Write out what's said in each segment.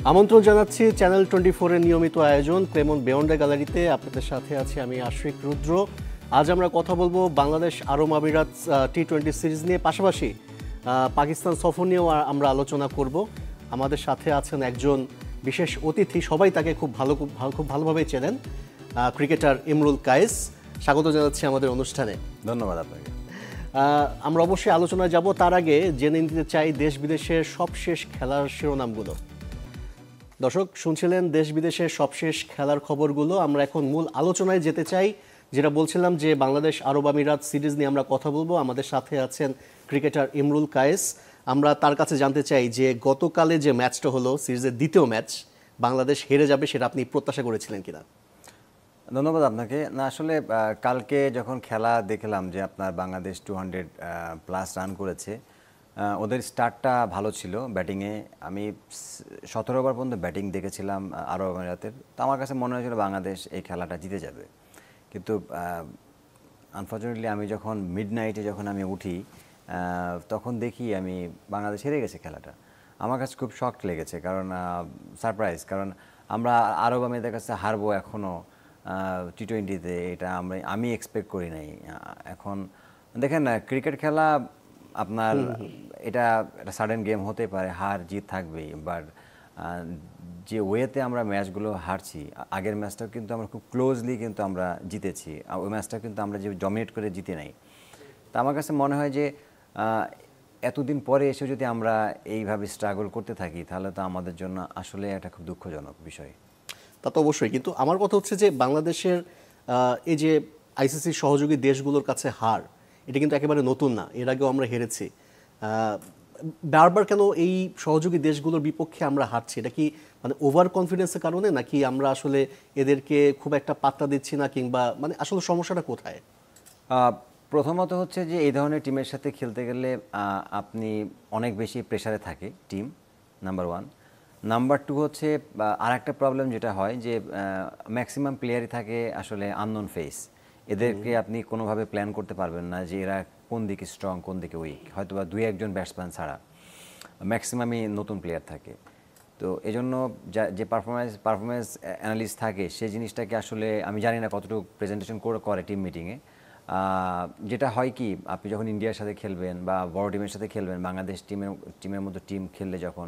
আমন্ত্রণ জানাচ্ছি চ্যানেল 24 এর নিয়মিত আয়োজন ক্লেমন্ট বেয়ন্ডে গ্যালারিতে। আপনাদের সাথে আছি আমি আশিক রুদ্র। আজ আমরা কথা বলবো বাংলাদেশ আরব আমিরাত টি-20 সিরিজ নিয়ে, পাশাপাশি পাকিস্তান সফর নিয়েও আমরা আলোচনা করব। আমাদের সাথে আছেন একজন বিশেষ অতিথি, সবাই তাকে খুব ভালোভাবে চেনেন, ক্রিকেটার ইমরুল কায়েস। স্বাগত জানাচ্ছি আমাদের অনুষ্ঠানে। ধন্যবাদ আপনাকে। আমরা অবশ্যই আলোচনায় যাব, তার আগে জেনে নিতে চাই দেশ বিদেশের সবশেষ খেলার শিরোনামগুলো। দর্শক শুনছিলেন দেশ বিদেশের সবশেষ খেলার খবরগুলো। আমরা এখন মূল আলোচনায় যেতে চাই, যেটা বলছিলাম যে বাংলাদেশ আরব আমিরাত সিরিজ নিয়ে আমরা কথা বলবো। আমাদের সাথে আছেন ক্রিকেটার ইমরুল কায়েস। আমরা তার কাছে জানতে চাই যে গতকালে যে ম্যাচটা হলো, সিরিজের দ্বিতীয় ম্যাচ, বাংলাদেশ হেরে যাবে সেটা আপনি প্রত্যাশা করেছিলেন কিনা? ধন্যবাদ আপনাকে। না, আসলে কালকে যখন খেলা দেখলাম যে আপনার বাংলাদেশ 200+ রান করেছে, ওদের স্টার্টটা ভালো ছিল ব্যাটিংয়ে। আমি 17 ওভার পর্যন্ত ব্যাটিং দেখেছিলাম আরব আমিরাতের। তো আমার কাছে মনে হয়েছিল বাংলাদেশ এই খেলাটা জিতে যাবে, কিন্তু আনফর্চুনেটলি আমি যখন মিডনাইটে আমি উঠি, তখন দেখি আমি বাংলাদেশ হেরে গেছে খেলাটা। আমার কাছে খুব শক লেগেছে, কারণ সারপ্রাইজ, কারণ আমরা আরব আমিরাতের কাছে হারবো এখনও টি-20-তে, এটা আমি এক্সপেক্ট করি নাই। এখন দেখেন না, ক্রিকেট খেলা আপনার এটা একটা সাডেন গেম হতে পারে, হার জিত থাকবেই, বাট যে ওয়েতে আমরা ম্যাচগুলো হারছি, আগের ম্যাচটাও কিন্তু আমরা খুব ক্লোজলি কিন্তু আমরা জিতেছি, ওই ম্যাচটাও কিন্তু আমরা যে ডমিনেট করে জিতে নাই। তা আমার কাছে মনে হয় যে এতদিন পরে এসে যদি আমরা এইভাবে স্ট্রাগল করতে থাকি, তাহলে তো আমাদের জন্য আসলে একটা খুব দুঃখজনক বিষয়। তা তো অবশ্যই, কিন্তু আমার কথা হচ্ছে যে বাংলাদেশের এই যে আইসিসি সহযোগী দেশগুলোর কাছে হার, এটা কিন্তু একেবারে নতুন না, এর আগেও আমরা হেরেছি। বারবার কেন এই সহযোগী দেশগুলোর বিপক্ষে আমরা হারছি? এটা কি মানে ওভার কনফিডেন্সের কারণে, নাকি আমরা আসলে এদেরকে খুব একটা পাত্তা দিচ্ছি না, কিংবা মানে আসলে সমস্যাটা কোথায়? প্রথমত হচ্ছে যে এই ধরনের টিমের সাথে খেলতে গেলে আপনি অনেক বেশি প্রেশারে থাকে টিম, নাম্বার 1। নাম্বার 2 হচ্ছে আর একটা প্রবলেম যেটা হয় যে ম্যাক্সিমাম প্লেয়ারই থাকে আসলে আননোন ফেস। এদেরকে আপনি কোনোভাবে প্ল্যান করতে পারবেন না যে এরা কোন দিকে স্ট্রং, কোন দিকে উইক। হয়তো বা 2-1 ব্যাটসম্যান ছাড়া ম্যাক্সিমামই নতুন প্লেয়ার থাকে। তো এজন্য যে পারফরমেন্স অ্যানালিস্ট থাকে, সেই জিনিসটাকে আসলে আমি জানি না কতটুকু প্রেজেন্টেশন করে টিম মিটিংয়ে। যেটা হয় কি, আপনি যখন ইন্ডিয়ার সাথে খেলবেন বা বড় টিমের সাথে খেলবেন, বাংলাদেশ টিমের মতো টিম খেললে যখন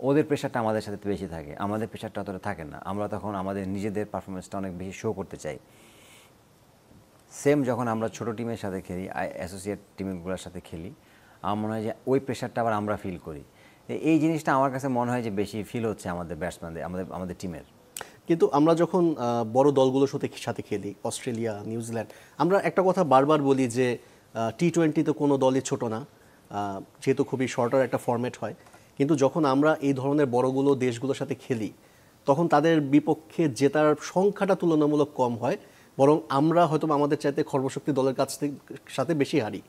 ওদের প্রেশারটা আমাদের সাথে বেশি থাকে, আমাদের প্রেশারটা অতটা থাকে না। আমরা তখন আমাদের নিজেদের পারফরমেন্সটা অনেক বেশি শো করতে চাই। সেম যখন আমরা ছোট টিমের সাথে খেলি, অ্যাসোসিয়েট টিমগুলোর সাথে খেলি, আমার মনে হয় যে ওই প্রেশারটা আবার আমরা ফিল করি। এই জিনিসটা আমার কাছে মনে হয় যে বেশি ফিল হচ্ছে আমাদের ব্যাটসম্যানদের, আমাদের টিমের। কিন্তু আমরা যখন বড় দলগুলোর সাথে খেলি, অস্ট্রেলিয়া, নিউজিল্যান্ড, আমরা একটা কথা বারবার বলি যে টি-20 কোনো দলই ছোট না, যেহেতু খুবই শর্টার একটা ফরম্যাট হয়। কিন্তু যখন আমরা এই ধরনের বড়গুলো দেশগুলোর সাথে খেলি, তখন তাদের বিপক্ষে জেতার সংখ্যাটা তুলনামূলক কম হয়, বরং আমরা হয়তো আমাদের চাইতে খর্বশক্তি দলের সাথে বেশি হারি।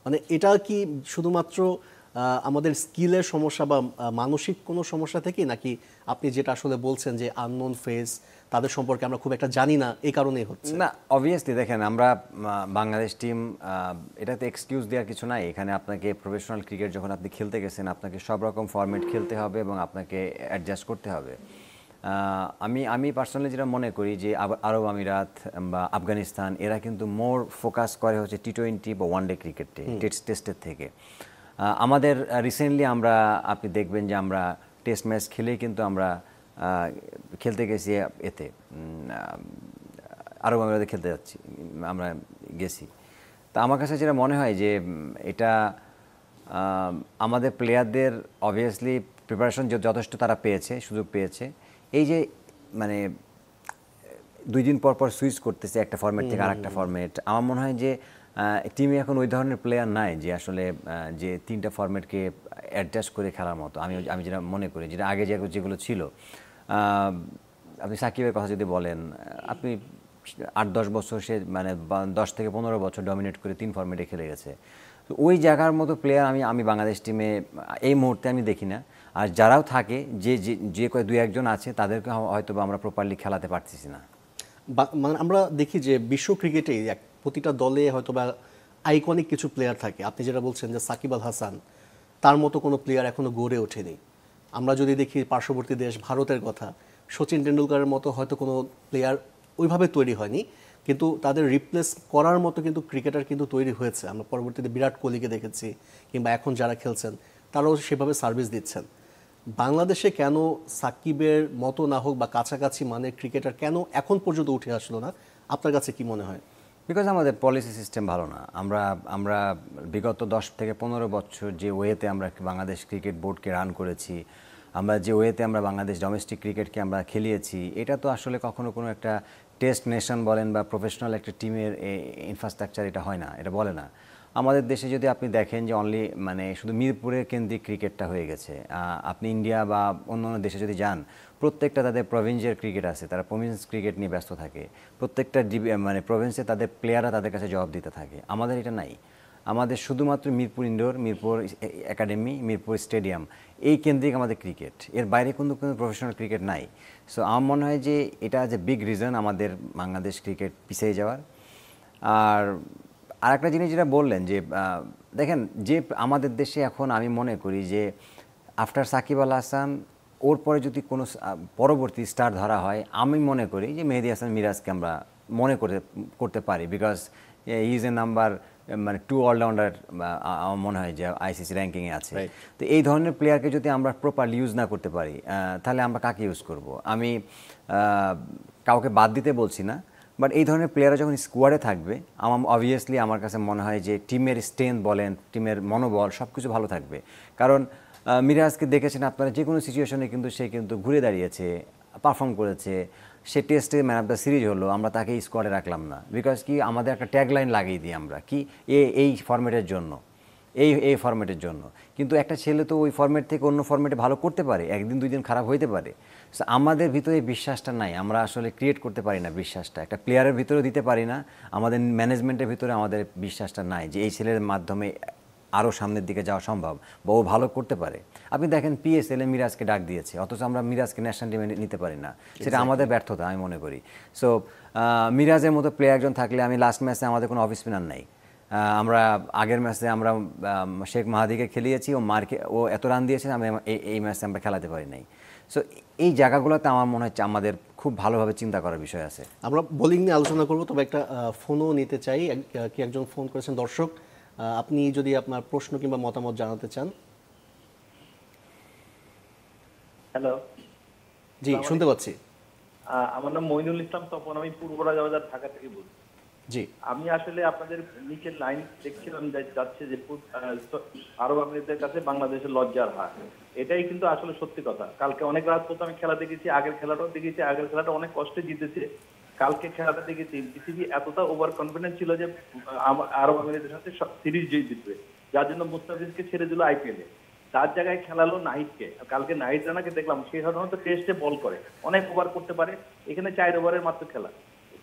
মানে এটা কি শুধুমাত্র আমাদের স্কিলের সমস্যা বা মানসিক কোনো সমস্যা থেকে, নাকি আপনি যেটা আসলে বলছেন যে আননোন ফেস, তাদের সম্পর্কে আমরা খুব একটা জানি না, এই কারণেই হচ্ছে? না, অবভিয়াসলি দেখেন, আমরা বাংলাদেশ টিম, এটাতে এক্সকিউজ দেওয়ার কিছু নাই। এখানে আপনাকে প্রফেশনাল ক্রিকেট যখন আপনি খেলতে গেছেন, আপনাকে সব রকম ফরম্যাট খেলতে হবে এবং আপনাকে অ্যাডজাস্ট করতে হবে। আমি পার্সোনালি যেটা মনে করি যে আরব আমিরাত বা আফগানিস্তান, এরা কিন্তু মোর ফোকাস করে হচ্ছে টি-20 বা ওয়ানডে ক্রিকেটে, টেস্টের থেকে। আমাদের রিসেন্টলি আপনি দেখবেন যে আমরা টেস্ট ম্যাচ খেলেই কিন্তু আমরা খেলতে গেছি এতে, আরব আমিরাতে খেলতে আমরা গেছি। তা আমার কাছে যেটা মনে হয় যে এটা আমাদের প্লেয়ারদের অবভিয়াসলি প্রিপারেশন যথেষ্ট তারা সুযোগ পেয়েছে। এই যে মানে 2 দিন পর সুইচ করতেছে একটা ফরম্যাট থেকে আরেকটা ফরম্যাট, আমার মনে হয় যে টিমে এখন ওই ধরনের প্লেয়ার নাই যে আসলে যে 3টা ফরম্যাটকে অ্যাডজাস্ট করে খেলার মতো। আমি যেটা মনে করি, যেটা আগে যেগুলো ছিল, আপনি সাকিবের কথা যদি বলেন, আপনি 8-10 বছর সে মানে 10 থেকে 15 বছর ডমিনেট করে 3 ফরম্যাটে খেলে গেছে। তো ওই জায়গার মতো প্লেয়ার আমি বাংলাদেশ টিমে এই মুহূর্তে আমি দেখি না। আর যারাও থাকে, যে 2-1 আছে, তাদেরকে হয়তো আমরা প্রপারলি খেলাতে পারতেছি না। মানে আমরা দেখি যে বিশ্ব ক্রিকেটে প্রতিটা দলে হয়তো বা আইকনিক কিছু প্লেয়ার থাকে। আপনি যেটা বলছেন যে সাকিব আল হাসান, তার মতো কোনো প্লেয়ার এখনো গড়ে ওঠেনি। আমরা যদি দেখি পার্শ্ববর্তী দেশ ভারতের কথা, সচিন টেন্ডুলকারের মতো হয়তো কোনো প্লেয়ার ওইভাবে তৈরি হয়নি, কিন্তু তাদের রিপ্লেস করার মতো কিন্তু ক্রিকেটার কিন্তু তৈরি হয়েছে। আমরা পরবর্তীতে বিরাট কোহলিকে দেখেছি, কিংবা এখন যারা খেলছেন তারাও সেভাবে সার্ভিস দিচ্ছেন। বাংলাদেশে কেন সাকিবের মতো না হোক বা কাছাকাছি মানের ক্রিকেটার কেন এখন পর্যন্ত উঠে আসলো না, আপনার কাছে কি মনে হয়? বিকজ আমাদের পলিসি সিস্টেম ভালো না। আমরা আমরা বিগত 10 থেকে 15 বছর যে ওয়েতে আমরা বাংলাদেশ ক্রিকেট বোর্ডকে রান করেছি, আমরা যে ওয়েতে আমরা বাংলাদেশ ডোমেস্টিক ক্রিকেটকে আমরা খেলিয়েছি, এটা তো আসলে কখনো কোনো একটা টেস্ট নেশন বলেন বা প্রফেশনাল একটা টিমের ইনফ্রাস্ট্রাকচার এটা হয় না, এটা বলে না। আমাদের দেশে যদি আপনি দেখেন যে অনলি মানে শুধু মিরপুরের কেন্দ্রিক ক্রিকেটটা হয়ে গেছে। আপনি ইন্ডিয়া বা অন্য দেশে যদি যান, প্রত্যেকটা তাদের প্রভিন্সের ক্রিকেট আছে, তারা প্রভিন্স ক্রিকেট নিয়ে ব্যস্ত থাকে। প্রত্যেকটা মানে প্রভিন্সে তাদের প্লেয়াররা তাদের কাছে জবাব দিতে থাকে। আমাদের এটা নাই। আমাদের শুধুমাত্র Mirpur indoor, Mirpur academy, Mirpur stadium, এই কেন্দ্রিক আমাদের ক্রিকেট। এর বাইরে কোনো প্রফেশনাল ক্রিকেট নাই। সো আমার মনে হয় যে এটা যে বিগ রিজন আমাদের বাংলাদেশ ক্রিকেট পিছিয়ে যাওয়ার। আর আরেকটা জিনিস যেটা বললেন যে দেখেন যে আমাদের দেশে এখন আমি মনে করি যে আফটার সাকিব আল হাসান ওর পরে যদি কোনো পরবর্তী স্টার ধরা হয়, আমি মনে করি যে মেহেদী হাসান মিরাজকে আমরা মনে করতে পারি। Because he is a number মানে 2 অলরাউন্ডার আমার মনে হয় যে আইসিসি র্যাঙ্কিংয়ে আছে। তো এই ধরনের প্লেয়ারকে যদি আমরা প্রপারলি ইউজ না করতে পারি, তাহলে আমরা কাকে ইউজ করব? আমি কাউকে বাদ দিতে বলছি না, বাট এই ধরনের প্লেয়াররা যখন স্কোয়াডে থাকবে, অবভিয়াসলি আমার কাছে মনে হয় যে টিমের স্ট্রেংথ বলেন, টিমের মনোবল সব কিছু ভালো থাকবে। কারণ মিরাজকে দেখেছেন আপনারা, যে কোনো সিচুয়েশনে কিন্তু সে কিন্তু ঘুরে দাঁড়িয়েছে, পারফর্ম করেছে। সে টেস্টে ম্যান অফ দ্য সিরিজ হলো, আমরা তাকে স্কোয়াডে রাখলাম না। বিকজ কি আমাদের একটা ট্যাগলাইন লাগিয়ে দিই আমরা, কি এই ফরম্যাটের জন্য, এই ফরম্যাটের জন্য। কিন্তু একটা ছেলে তো ওই ফরম্যাট থেকে অন্য ফরম্যাটে ভালো করতে পারে, একদিন দুই দিন খারাপ হইতে পারে। সো আমাদের ভিতরে বিশ্বাসটা নাই, আমরা আসলে ক্রিয়েট করতে পারি না বিশ্বাসটা, একটা প্লেয়ারের ভিতরেও দিতে পারি না। আমাদের ম্যানেজমেন্টের ভিতরে আমাদের বিশ্বাসটা নাই যে এই ছেলের মাধ্যমে আরও সামনের দিকে যাওয়া সম্ভব বা ও ভালো করতে পারে। আপনি দেখেন পিএসএলে মিরাজকে ডাক দিয়েছে, অথচ আমরা মিরাজকে ন্যাশনাল টিমে নিতে পারি না। সেটা আমাদের ব্যর্থতা আমি মনে করি। সো মিরাজের মতো প্লেয়ার একজন থাকলে, আমি লাস্ট ম্যাচে আমাদের কোনো অফ স্পিনার নাই, আমরা আগের ম্যাচে আমরা শেখ মাহাদিকে খেলিয়েছি, ও এত রান দিয়েছে, আমরা এই ম্যাচে আমরা খেলাতে পারি নাই। সো এই জায়গাগুলোতে আমার মনে হচ্ছে আমাদের খুব ভালোভাবে চিন্তা করার বিষয় আছে। আমরা বোলিং নিয়ে আলোচনা করব, তবে একটা ফোনও নিতে চাই। কি একজন ফোন করেছেন দর্শক, আপনি যদি আপনার প্রশ্ন কিংবা মতামত জানাতে চান। হ্যালো, জি শুনতে পাচ্ছি। আমার নাম মইনুল ইসলাম তপন, আমি পূর্ব রাজাবাজার ঢাকা থেকে বলছি। জি, আমি আসলে আপনাদের নিচের লাইন দেখছিলাম যাচ্ছে যে আরব আমিরাতের কাছে বাংলাদেশের লজ্জার হার। এটাই কিন্তু আসলে সত্যি কথা। কালকে অনেক রাত পর্যন্ত আমি খেলা দেখেছি, আগের খেলাটাও দেখেছি, আগের খেলাটা অনেক কষ্টে জিতেছে। কালকে খেলাটা দেখেছি, বিসিবি এতটা ওভার কনফিডেন্স ছিল যে আরব আমিরাতের সাথে সিরিজ জিতবে, যার জন্য মুস্তাফিজকে ছেড়ে দিল আইপিএলে। তার জায়গায় খেলালো নাহিদকে। কালকে নাহিদ রানাকে দেখলাম, সে সাধারণত টেস্টে বল করে, অনেক ওভার করতে পারে, এখানে 4 ওভারের মাত্র খেলা।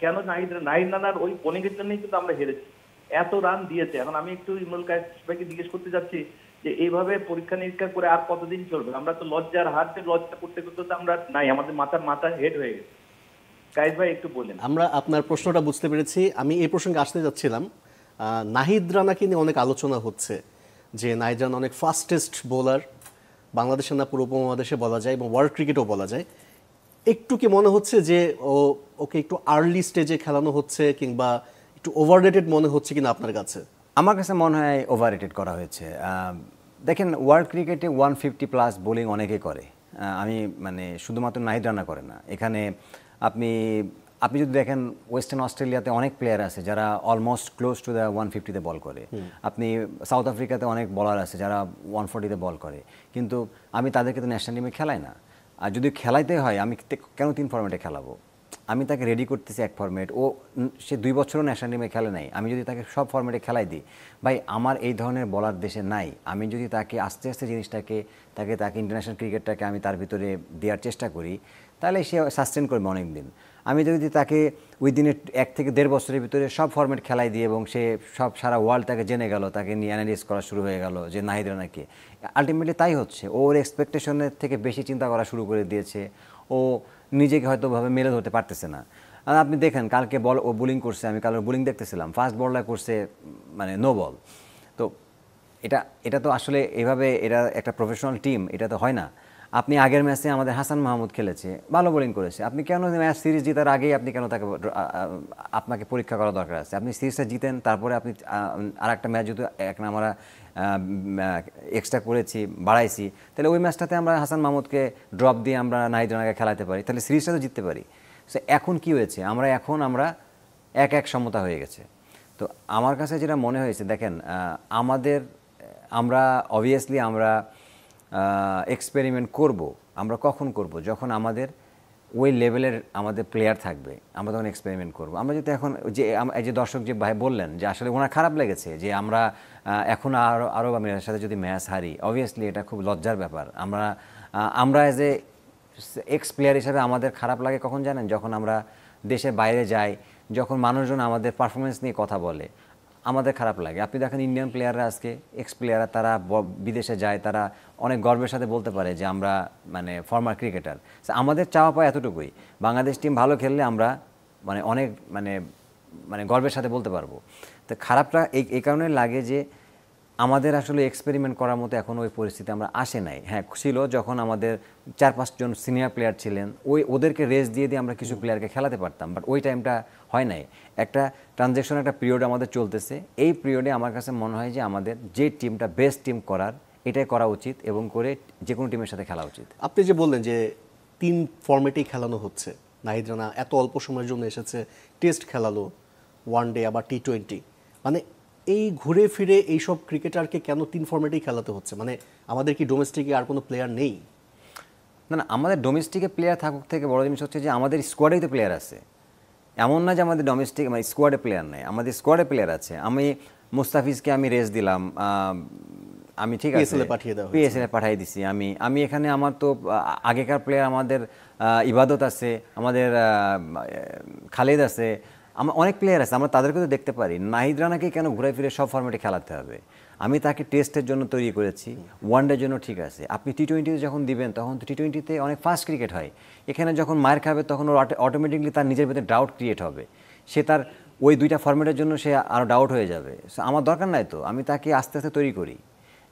কেন নাহিদ রানার ওই বোলিং এর জন্যই কিন্তু আমরা হেরেছি। এত রান দিয়েছে। এখন আমি একটু ইমরুল কায়েস ভাইকে জিজ্ঞেস করতে যাচ্ছি যে এইভাবে পরীক্ষা নিরীক্ষা করে আর কতদিন চলবে? আমরা তো লজ্জার হারতে লজ্জা করতে করতে তো আমরা নাই, আমাদের মাথা হেড হয়ে গেছে। কায়েস ভাই একটু বলেন। আমরা আপনার প্রশ্নটা বুঝতে পেরেছি। আমি এই প্রসঙ্গে আসতে যাচ্ছিলাম। নাহিদ রানাকে নিয়ে অনেক আলোচনা হচ্ছে যে নাহিদ রানা অনেক ফাস্টেস্ট বোলার, বাংলাদেশের না পুরো উপমহাদেশে বলা যায়, এবং ওয়ার্ল্ড ক্রিকেটও বলা যায়। একটু কি মনে হচ্ছে যে ওকে একটু আর্লি স্টেজে খেলানো হচ্ছে, কিংবা একটু ওভাররেটেড মনে হচ্ছে কিনা আপনার কাছে? আমার কাছে মনে হয় ওভাররেটেড করা হয়েছে। দেখেন, ওয়ার্ল্ড ক্রিকেটে 150+ বোলিং অনেকে করে। আমি মানে শুধুমাত্র নাহিদ রানা করে না। এখানে আপনি যদি দেখেন, ওয়েস্টার্ন অস্ট্রেলিয়াতে অনেক প্লেয়ার আছে যারা অলমোস্ট ক্লোজ টু দ্য 150-তে বল করে। আপনি সাউথ আফ্রিকাতে অনেক বলার আছে যারা 140-তে বল করে, কিন্তু আমি তাদেরকে তো ন্যাশনাল টিমে খেলাই না। আর যদি খেলাইতে হয়, আমি কেন 3 ফরম্যাটে খেলাবো? আমি তাকে রেডি করতেছি এক ফরম্যাট, সে 2 বছরও ন্যাশনাল টিমে খেলে নাই। আমি যদি তাকে সব ফরম্যাটে খেলাই দিই, ভাই আমার এই ধরনের বলার দেশে নাই। আমি যদি তাকে আস্তে আস্তে জিনিসটাকে তাকে ইন্টারন্যাশনাল ক্রিকেটটাকে আমি তার ভিতরে দেওয়ার চেষ্টা করি, তাহলে সে সাস্টেন করবে অনেক দিন। আমি যদি তাকে ওই দিনে 1 থেকে 1.5 বছরের ভিতরে সব ফরম্যাট খেলাই দিই এবং সে সারা ওয়ার্ল্ড তাকে জেনে গেল, তাকে নিয়ে অ্যানালাইজ করা শুরু হয়ে গেল যে নাহিদ রানাকে, আলটিমেটলি তাই হচ্ছে। ওর এক্সপেকটেশনের থেকে বেশি চিন্তা করা শুরু করে দিয়েছে। ও নিজেকে হয়তো ভাবে মেলে ধরতে পারতেছে না। আর আপনি দেখেন, কালকে ও বোলিং করছে, আমি কালকে বোলিং দেখতেছিলাম, ফার্স্ট বলটা করছে মানে নো বল। তো এটা তো আসলে এভাবে, এটা একটা প্রফেশনাল টিম, এটা তো হয় না। আপনি আগের ম্যাচে আমাদের হাসান মাহমুদ খেলেছে, ভালো বোলিং করেছে, আপনি কেন ম্যাচ সিরিজ জেতার আগেই আপনি কেন তাকে আপনাকে পরীক্ষা করা দরকার আছে? আপনি সিরিজটা জিতেন, তারপরে আপনি আর একটা ম্যাচ যদি আমরা এক্সট্রা করেছি, বাড়াইছি, তাহলে ওই ম্যাচটাতে আমরা হাসান মাহমুদকে ড্রপ দিয়ে আমরা নাহিদ রানাকে খেলাতে পারি, তাহলে সিরিজটা তো জিততে পারি। সো এখন কি হয়েছে, আমরা এক সমতা হয়ে গেছে। তো আমার কাছে যেটা মনে হয়েছে, দেখেন আমরা অবভিয়াসলি আমরা এক্সপেরিমেন্ট করব। আমরা কখন করব? যখন আমাদের ওই লেভেলের আমাদের প্লেয়ার থাকবে, আমরা তখন এক্সপেরিমেন্ট করব। আমরা যদি এখন এই যে দর্শক যে ভাই বললেন যে আসলে ওনার খারাপ লেগেছে যে আমরা এখন আরব আমিরাতের সাথে যদি ম্যাচ হারি, অবভিয়াসলি এটা খুব লজ্জার ব্যাপার। আমরা অ্যাজ এ এক্স প্লেয়ার হিসেবে আমাদের খারাপ লাগে কখন জানেন? যখন আমরা দেশের বাইরে যাই, যখন মানুষজন আমাদের পারফরমেন্স নিয়ে কথা বলে, আমাদের খারাপ লাগে। আপনি দেখেন ইন্ডিয়ান প্লেয়াররা আজকে এক্স প্লেয়াররা তারা বিদেশে যায়, তারা অনেক গর্বের সাথে বলতে পারে যে আমরা মানে ফর্মার ক্রিকেটার। আমাদের চাওয়া পাওয়া এতটুকুই, বাংলাদেশ টিম ভালো খেললে আমরা অনেক গর্বের সাথে বলতে পারবো। তো খারাপটা এই কারণে লাগে যে আমাদের আসলে এক্সপেরিমেন্ট করার মতো এখন ওই পরিস্থিতি আমরা আসে নাই। হ্যাঁ ছিল, যখন আমাদের 4-5 জন সিনিয়র প্লেয়ার ছিলেন, ওদেরকে রেস দিয়ে আমরা কিছু প্লেয়ারকে খেলাতে পারতাম, বাট ওই টাইমটা হয় নাই। একটা ট্রানজ্যাকশন, একটা পিরিয়ড আমাদের চলতেছে। এই পিরিয়ডে আমার কাছে মনে হয় যে আমাদের যে টিমটা বেস্ট টিম করার, এটাই করা উচিত এবং করে যে কোনো টিমের সাথে খেলা উচিত। আপনি যে বললেন যে 3 ফরম্যাটেই খেলানো হচ্ছে, নাহিদ রানা এত অল্প সময়ের জন্য এসেছে, টেস্ট খেলালো, ওয়ানডে আবার T20, মানে এই ঘুরে ফিরে এইসব ক্রিকেটারকে কেন 3 ফরম্যাটেই খেলাতে হচ্ছে? মানে আমাদের কি ডোমেস্টিকে আর কোনো প্লেয়ার নেই? না, আমাদের ডোমেস্টিকে প্লেয়ার থাকুক থেকে বড় জিনিস হচ্ছে যে আমাদের স্কোয়াডেই তো প্লেয়ার আছে। এমন না যে আমাদের ডোমেস্টিক স্কোয়াডে প্লেয়ার নেই, আমাদের স্কোয়াডে প্লেয়ার আছে। আমি মুস্তাফিজকে আমি রেস দিলাম, আমি ঠিক আছে PSL পাঠিয়ে দিছি। আমি এখানে আমার তো আগেকার প্লেয়ার, আমাদের ইবাদত আছে, আমাদের খালিদ আছে, আমার অনেক প্লেয়ার আছে, আমরা তাদেরকে তো দেখতে পারি। নাহিদ রানাকে কেন ঘুরে ফিরে সব ফরম্যাটে খেলাতে হবে? আমি তাকে টেস্টের জন্য তৈরি করেছি, ওয়ানডের জন্য ঠিক আছে। আপনি T20 যখন দিবেন, তখন তো T20-তে অনেক ফাস্ট ক্রিকেট হয়। এখানে যখন মার খাবে তখন ওর অটোমেটিকলি তার নিজের ভেতরে ডাউট ক্রিয়েট হবে, সে তার ওই 2টা ফরম্যাটের জন্য সে আরও ডাউট হয়ে যাবে। আমার দরকার নাই তো, আমি তাকে আস্তে আস্তে তৈরি করি।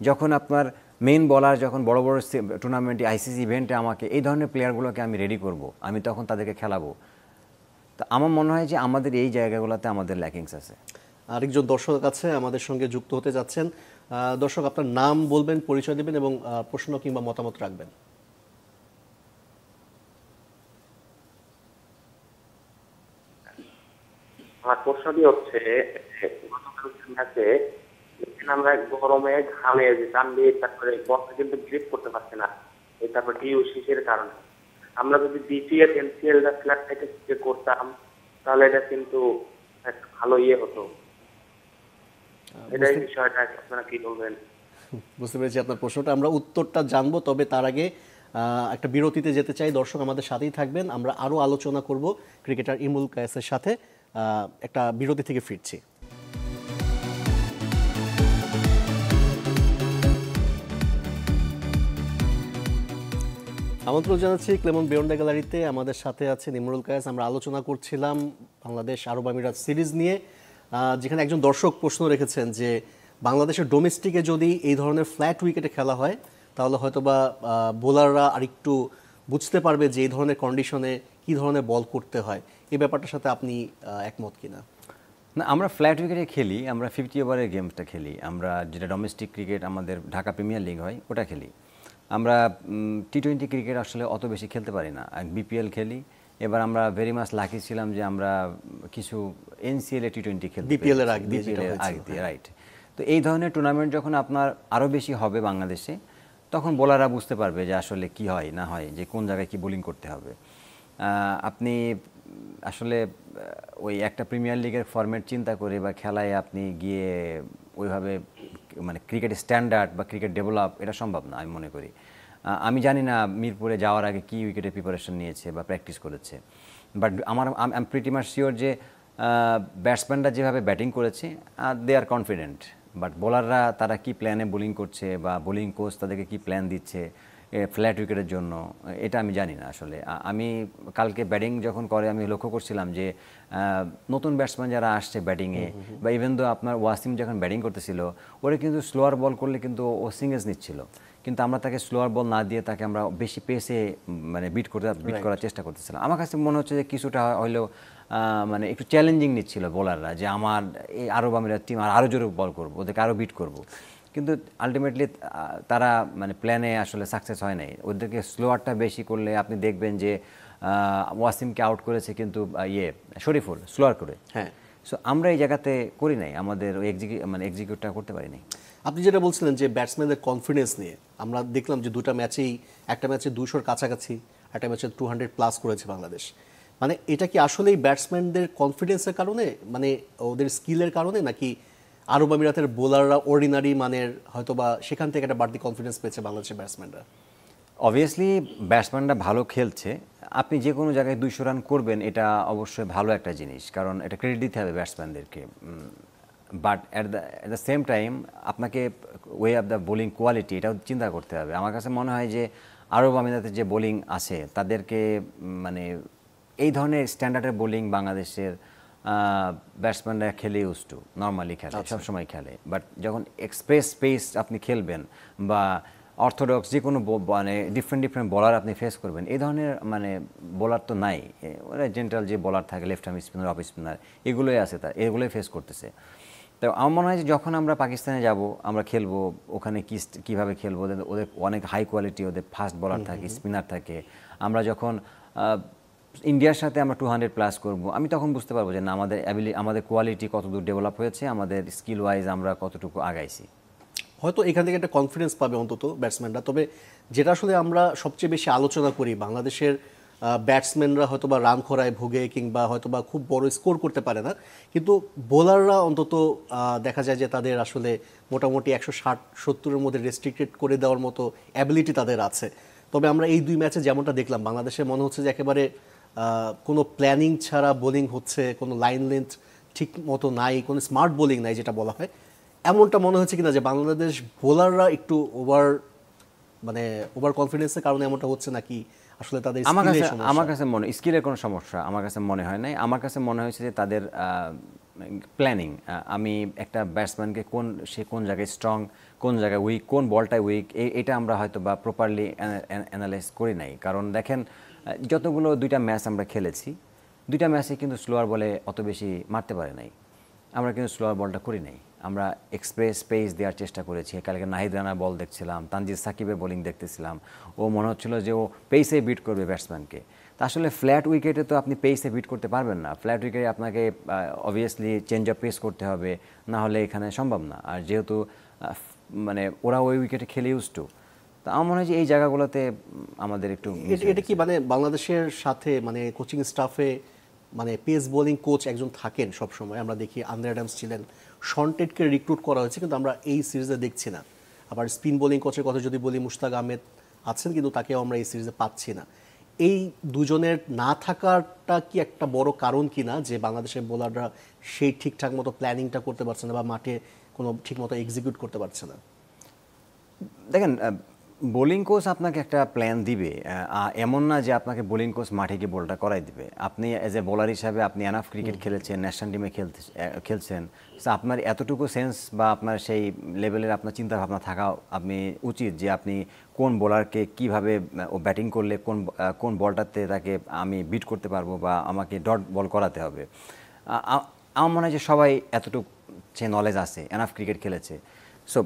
যখন আপনার মেইন বলার, যখন বড় বড় টুর্নামেন্টে, ICC ইভেন্টে আমাকে এই ধরনের প্লেয়ারগুলোকে আমি রেডি করব, আমি তখন তাদেরকে খেলাবো। তো আমার মনে হয় যে আমাদের এই জায়গাগুলোতে আমাদের ল্যাকিংস আছে। আরেকজন দর্শক আছে আমাদের সঙ্গে যুক্ত হতে যাচ্ছেন। দর্শক, আপনার নাম বলবেন, পরিচয় দেবেন এবং প্রশ্ন কিংবা মতামত রাখবেন। আমার প্রশ্নটি হচ্ছে, ম্যাচে আমরা গরমে ঘামে যে টান দিয়ে তারপরে বলটা কিন্তু গ্রিপ করতে পারছি না, তারপর ডিউ শীষের কারণে। আমরা যদি BPL NCL-টা ফ্ল্যাট থেকে করতাম তাহলে এটা কিন্তু একটা ভালো হতো। এটাই বিষয়টা, আপনারা কি বলবেন? বুঝতে পেরেছি আপনার প্রশ্নটা, আমরা উত্তরটা জানবো, তবে তার আগে একটা বিরতিতে যেতে চাই। দর্শক আমাদের সাথেই থাকবেন, আমরা আরও আলোচনা করব ক্রিকেটার ইমরুল কায়েসের সাথে। একটা বিরতি থেকে ফিরছি। আমন্ত্রণ জানাচ্ছি ক্লেমন বিয়ন্ড গ্যালারিতে। আমাদের সাথে আছেন ইমরুল কায়েস। আমরা আলোচনা করছিলাম বাংলাদেশ আরব আমিরাত সিরিজ নিয়ে, যেখানে একজন দর্শক প্রশ্ন রেখেছেন যে বাংলাদেশের ডোমেস্টিকে যদি এই ধরনের ফ্ল্যাট উইকেটে খেলা হয়, তাহলে হয়তোবা বোলাররা আরেকটু বুঝতে পারবে যে এই ধরনের কন্ডিশনে কী ধরনের বল করতে হয়। এই ব্যাপারটার সাথে আপনি একমত কিনা? না, আমরা ফ্ল্যাট উইকেটে খেলি, আমরা 50 ওভারের গেমসটা খেলি। আমরা যেটা ডোমেস্টিক ক্রিকেট আমাদের ঢাকা প্রিমিয়ার লিগ হয়, ওটা খেলি। আমরা T20 ক্রিকেট আসলে অত বেশি খেলতে পারি না। BPL খেলি। এবার আমরা ভেরি মাচ লাকি ছিলাম যে আমরা কিছু NCL-এ T20 খেলতে BPL এর আগে দিয়ে, রাইট। তো এই ধরনের টুর্নামেন্ট যখন আপনার আরও বেশি হবে বাংলাদেশে, তখন বোলাররা বুঝতে পারবে যে আসলে কি হয় না হয়, যে কোন জায়গায় কি বোলিং করতে হবে। আপনি আসলে ওই একটা প্রিমিয়ার লিগের ফরম্যাট চিন্তা করে বা খেলায় আপনি গিয়ে ওইভাবে ক্রিকেট স্ট্যান্ডার্ড বা ক্রিকেট ডেভেলপ, এটা সম্ভব না আমি মনে করি। আমি জানি না মিরপুরে যাওয়ার আগে কি উইকেটে প্রিপারেশন নিয়েছে বা প্র্যাকটিস করেছে, but I am pretty much sure যে ব্যাটসম্যানরা যেভাবে ব্যাটিং করেছে দে আর কনফিডেন্ট, বাট বোলাররা তারা কি প্ল্যানে বোলিং করছে বা বোলিং কোচ তাদেরকে কি প্ল্যান দিচ্ছে ফ্ল্যাট উইকেটের জন্য, এটা আমি জানি না আসলে। আমি কালকে ব্যাটিং যখন করে আমি লক্ষ্য করছিলাম যে নতুন ব্যাটসম্যান যারা আসছে ব্যাটিংয়ে, বা ইভেন দো আপনার ওয়াসিম যখন ব্যাটিং করতেছিল, ওরা কিন্তু স্লোয়ার বল করলে কিন্তু ও সিঙ্গেলস নিচ্ছিল, কিন্তু আমরা তাকে স্লোয়ার বল না দিয়ে তাকে আমরা বেশি পেসে মানে বিট করার চেষ্টা করতেছিলাম। আমার কাছে মনে হচ্ছে যে কিছুটা হলেও মানে একটু চ্যালেঞ্জিং নিচ্ছিল বোলাররা, যে আমার এই আরব আমিরাত টিম আরও জোরে বল করবো, ওদেরকে আরও বিট করব। কিন্তু আলটিমেটলি তারা মানে প্ল্যানে আসলে সাকসেস হয় নাই। ওদেরকে স্লোয়ারটা বেশি করলে আপনি দেখবেন যে ওয়াসিমকে আউট করেছে কিন্তু শরীফুল স্লোয়ার করে। হ্যাঁ, সো আমরা এই জায়গাতে করি নাই, আমাদের ওই এক্সিকিউটটা করতে পারি নাই। আপনি যেটা বলছিলেন যে ব্যাটসম্যানদের কনফিডেন্স নিয়ে, আমরা দেখলাম যে দুটা ম্যাচেই, একটা ম্যাচে 200-র কাছাকাছি, একটা ম্যাচে 200+ করেছে বাংলাদেশ। মানে এটা কি আসলেই ব্যাটসম্যানদের কনফিডেন্সের কারণে, মানে ওদের স্কিলের কারণে, নাকি আরব আমিরাতের বোলাররা অর্ডিনারি মানের হয়তোবা সেখান থেকে একটা বাড়তি কনফিডেন্স পেয়েছে বাংলাদেশের ব্যাটসম্যানরা? অবভিয়াসলি ব্যাটসম্যানরা ভালো খেলছে। আপনি যে কোনো জায়গায় 200 রান করবেন এটা অবশ্যই ভালো একটা জিনিস, কারণ এটা ক্রেডিট দিতে হবে ব্যাটসম্যানদেরকে। But at the same time আপনাকে way of the bowling quality এটাও চিন্তা করতে হবে। আমার কাছে মনে হয় যে আরব আমিরাতের যে বোলিং আছে তাদেরকে মানে এই ধরনের স্ট্যান্ডার্ডের বোলিং বাংলাদেশের ব্যাটসম্যানরা খেলে ইউজ টু, নর্মালি খেলে, সবসময় খেলে। বাট যখন এক্সপ্রেস পেস আপনি খেলবেন বা অর্থোডক্স যে কোনো মানে ডিফারেন্ট বলার আপনি ফেস করবেন, এই ধরনের মানে বোলার তো নাই। ওরা জেন্টাল যে বলার থাকে, left arm spinner, off spinner, এগুলোই আছে, এগুলোই ফেস করতেছে। তো আমার মনে হয় যে যখন আমরা পাকিস্তানে যাব, আমরা খেলবো, ওখানে কীভাবে খেলবো, ওদের অনেক হাই কোয়ালিটি, ওদের ফাস্ট বলার থাকে, স্পিনার থাকে। আমরা যখন ইন্ডিয়ার সাথে আমরা 200+ করব, আমি তখন বুঝতে পারবো যে না আমাদের কোয়ালিটি কতদূর ডেভেলপ হয়েছে, আমাদের স্কিল ওয়াইজ আমরা কতটুকু আগাইছি। হয়তো এখান থেকে একটা কনফিডেন্স পাবে অন্তত ব্যাটসম্যানরা। তবে যেটা আসলে আমরা সবচেয়ে বেশি আলোচনা করি, বাংলাদেশের ব্যাটসম্যানরা হয়তো বা রান খরায় ভোগে কিংবা হয়তো বা খুব বড় স্কোর করতে পারে না, কিন্তু বোলাররা অন্তত দেখা যায় যে তাদের আসলে মোটামুটি 160-70-এর মধ্যে রেস্ট্রিক্টেড করে দেওয়ার মতো অ্যাবিলিটি তাদের আছে। তবে আমরা এই 2 ম্যাচে যেমনটা দেখলাম, বাংলাদেশে মনে হচ্ছে যে একেবারে কোনো প্ল্যানিং ছাড়া বোলিং হচ্ছে, কোনো লাইন লেন্থ ঠিক মতো নাই, কোনো স্মার্ট বোলিং নাই যেটা বলা হয়। এমনটা মনে হচ্ছে কিনা যে বাংলাদেশ বোলাররা একটু ওভার কনফিডেন্সের কারণে এমনটা হচ্ছে, নাকি আসলে তাদের আমার কাছে স্কিলের কোনো সমস্যা আমার কাছে মনে হয় নাই। আমার কাছে মনে হয়েছে যে তাদের প্ল্যানিং। আমি একটা ব্যাটসম্যানকে সে কোন জায়গায় স্ট্রং, কোন জায়গায় উইক, কোন বলটায় উইক, এটা আমরা হয়তো বা প্রপারলি অ্যানালাইজ করি নাই। কারণ দেখেন যতগুলো 2টা ম্যাচ আমরা খেলেছি, 2টা ম্যাচে কিন্তু স্লোয়ার বলে অত বেশি মারতে পারে নাই। আমরা কিন্তু স্লোয়ার বলটা করি নাই, আমরা এক্সপ্রেস পেস দেওয়ার চেষ্টা করেছি। কালকে নাহিদ রানার বল দেখছিলাম, তানজিদ সাকিবের বোলিং দেখতেছিলাম, ও মনে হচ্ছিল যে ও পেসে বিট করবে ব্যাটসম্যানকে। তা আসলে ফ্ল্যাট উইকেটে তো আপনি পেসে বিট করতে পারবেন না। ফ্ল্যাট উইকেটে আপনাকে অবভিয়াসলি চেঞ্জ অফ পেস করতে হবে, না হলে এখানে সম্ভব না। আর যেহেতু মানে ওরা ওই উইকেটে খেলে ইউজ টু, তো আমার মনে হয় যে এই জায়গাগুলোতে আমাদের একটু এটা কি মানে বাংলাদেশের সাথে মানে কোচিং স্টাফে মানে পেস বোলিং কোচ একজন থাকেন সবসময়? আমরা দেখি আন্দ্রে অ্যাডামস ছিলেন, শন টেটকে রিক্রুট করা হয়েছে, কিন্তু আমরা এই সিরিজে দেখছি না। আবার স্পিন বোলিং কোচের কথা যদি বলি, মুশতাক আহমেদ আছেন, কিন্তু তাকেও আমরা এই সিরিজে পাচ্ছি না। এই দুজনের না থাকাটা কি একটা বড় কারণ কিনা যে বাংলাদেশের বোলাররা সেই ঠিকঠাক মতো প্ল্যানিংটা করতে পারছে না বা মাঠে কোনো ঠিক মতো এক্সিকিউট করতে পারছে না? দেখেন, বোলিং কোচ আপনাকে একটা প্ল্যান দিবে, এমন না যে আপনাকে বোলিং কোচ মাঠে গিয়ে বলটা করাই দিবে। আপনি অ্যাজ এ বোলার হিসাবে আপনি এনাফ ক্রিকেট খেলেছেন, ন্যাশনাল টিমে খেলছেন, আপনার এতটুকু সেন্স বা আপনার সেই লেভেলের আপনার চিন্তাভাবনা থাকা আপনি উচিত যে আপনি কোন বোলারকে কিভাবে ও ব্যাটিং করলে কোন বলটাতে তাকে আমি বিট করতে পারবো বা আমাকে ডট বল করাতে হবে। আমার মনে হয় যে সবাই এতটুকু সে নলেজ আছে, এনাফ ক্রিকেট খেলেছে। সো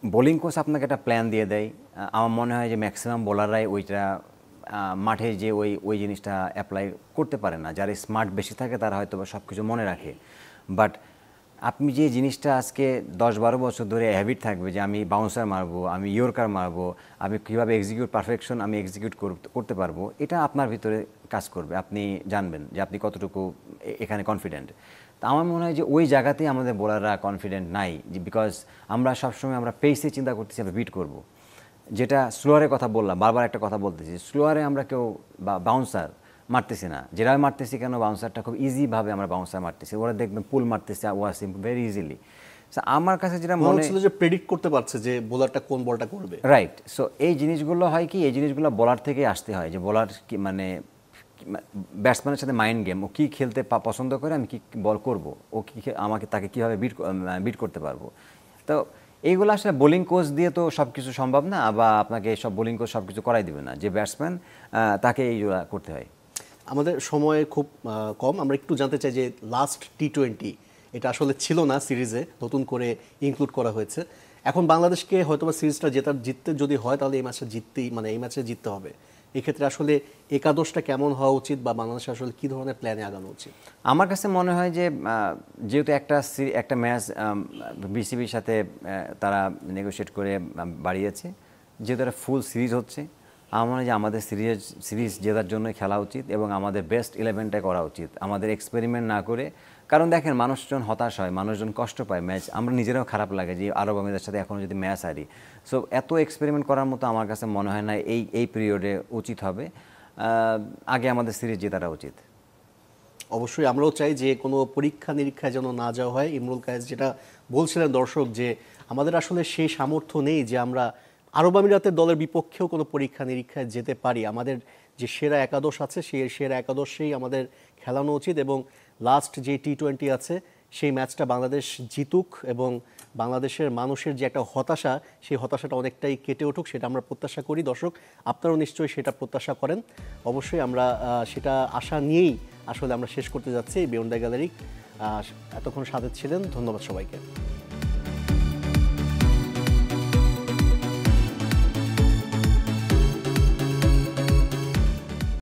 বোলিং কোচ আপনাকে একটা প্ল্যান দিয়ে দেয়। আমার মনে হয় যে ম্যাক্সিমাম বোলাররাই ওইটা মাঠে যে ওই জিনিসটা অ্যাপ্লাই করতে পারে না। যারা স্মার্ট বেশি থাকে তারা হয়তো বা সব কিছু মনে রাখে। বাট আপনি যে জিনিসটা আজকে 10-12 বছর ধরে হ্যাবিট থাকবে যে আমি বাউন্সার মারবো, আমি ইয়র্কার মারবো, আমি কীভাবে পারফেকশন আমি এক্সিকিউট করতে পারবো, এটা আপনার ভিতরে কাজ করবে। আপনি জানবেন যে আপনি কতটুকু এখানে কনফিডেন্ট। তা আমার মনে হয় যে ওই জায়গাতেই আমাদের বোলাররা কনফিডেন্ট নাই, যে বিকজ আমরা সবসময় আমরা পেসে চিন্তা করতেছি আমরা বিট করব। যেটা স্লোয়ারের কথা বললাম, বারবার একটা কথা বলতেছি, স্লোয়ারে আমরা কেউ বাউন্সার মারতেছি না। যেটা মারতেছি কেন, বাউন্সারটা খুব ইজিভাবে আমরা বাউন্সার মারতেছি, ওরা দেখবেন পুল মারতেছে ওয়াসিম ভেরি ইজিলি। আমার কাছে যেটা মনে হচ্ছিল যে প্রেডিক্ট করতে পারছে যে বোলারটা কোন বলটা করবে। রাইট। সো এই জিনিসগুলো হয় কি, এই জিনিসগুলো বোলার থেকে আসতে হয়, যে বোলার কি মানে ব্যাটসম্যানের সাথে মাইন্ড গেম, ও কী খেলতে পছন্দ করে, আমি কী বল করব, ও কী আমাকে তাকে কীভাবে বিট করতে পারবো। তো এইগুলো আসলে বোলিং কোচ দিয়ে তো সব কিছু সম্ভব না, বা আপনাকে সব বোলিং কোচ সব কিছু করাই দিবে না। যে ব্যাটসম্যান তাকে এইগুলো করতে হয়। আমাদের সময় খুব কম, আমরা একটু জানতে চাই যে লাস্ট টি-20 এটা আসলে ছিল না সিরিজে, নতুন করে ইনক্লুড করা হয়েছে। এখন বাংলাদেশকে হয়তোবা সিরিজটা জিততে যদি হয় তাহলে এই ম্যাচে এই ম্যাচে জিততে হবে। এক্ষেত্রে আসলে একাদশটা কেমন হওয়া উচিত বা বাংলাদেশ আসলে কী ধরনের প্ল্যানে আগানো উচিত? আমার কাছে মনে হয় যে যেহেতু একটা ম্যাচ বিসিবির সাথে তারা নেগোশিয়েট করে বাড়িয়েছে, যেহেতু একটা ফুল সিরিজ হচ্ছে, আমার মনে হয় যে আমাদের সিরিজ জেতার জন্য খেলা উচিত এবং আমাদের বেস্ট 11টাই করা উচিত, আমাদের এক্সপেরিমেন্ট না করে। কারণ দেখেন, মানুষজন হতাশ হয়, মানুষজন কষ্ট পায়, ম্যাচ আমরা নিজেরাও খারাপ লাগে যে আরব আমিরাতের সাথে এখনও যদি ম্যাচ হারি। সো এত এক্সপেরিমেন্ট করার মতো আমার কাছে মনে হয় না এই পিরিয়ডে উচিত হবে। আগে আমাদের সিরিজ জেতাটা উচিত। অবশ্যই আমরাও চাই যে কোনো পরীক্ষা নিরীক্ষায় যেন না যাওয়া হয়। ইমরুল কায়েস যেটা বলছিলেন দর্শক, যে আমাদের আসলে সেই সামর্থ্য নেই যে আমরা আরব আমিরাতের দলের বিপক্ষেও কোনো পরীক্ষা নিরীক্ষায় যেতে পারি। আমাদের যে সেরা একাদশ আছে সেই সেরা একাদশেই আমাদের খেলানো উচিত এবং লাস্ট যে টি-20 আছে সেই ম্যাচটা বাংলাদেশ জিতুক এবং বাংলাদেশের মানুষের যে একটা হতাশা, সেই হতাশাটা অনেকটাই কেটে উঠুক, সেটা আমরা প্রত্যাশা করি। দর্শক, আপনারাও নিশ্চয়ই সেটা প্রত্যাশা করেন। অবশ্যই আমরা সেটা আশা নিয়েই আসলে আমরা শেষ করতে যাচ্ছি এই বিয়ন্ড দ্য গ্যালারি। এতক্ষণ সাথে ছিলেন, ধন্যবাদ সবাইকে।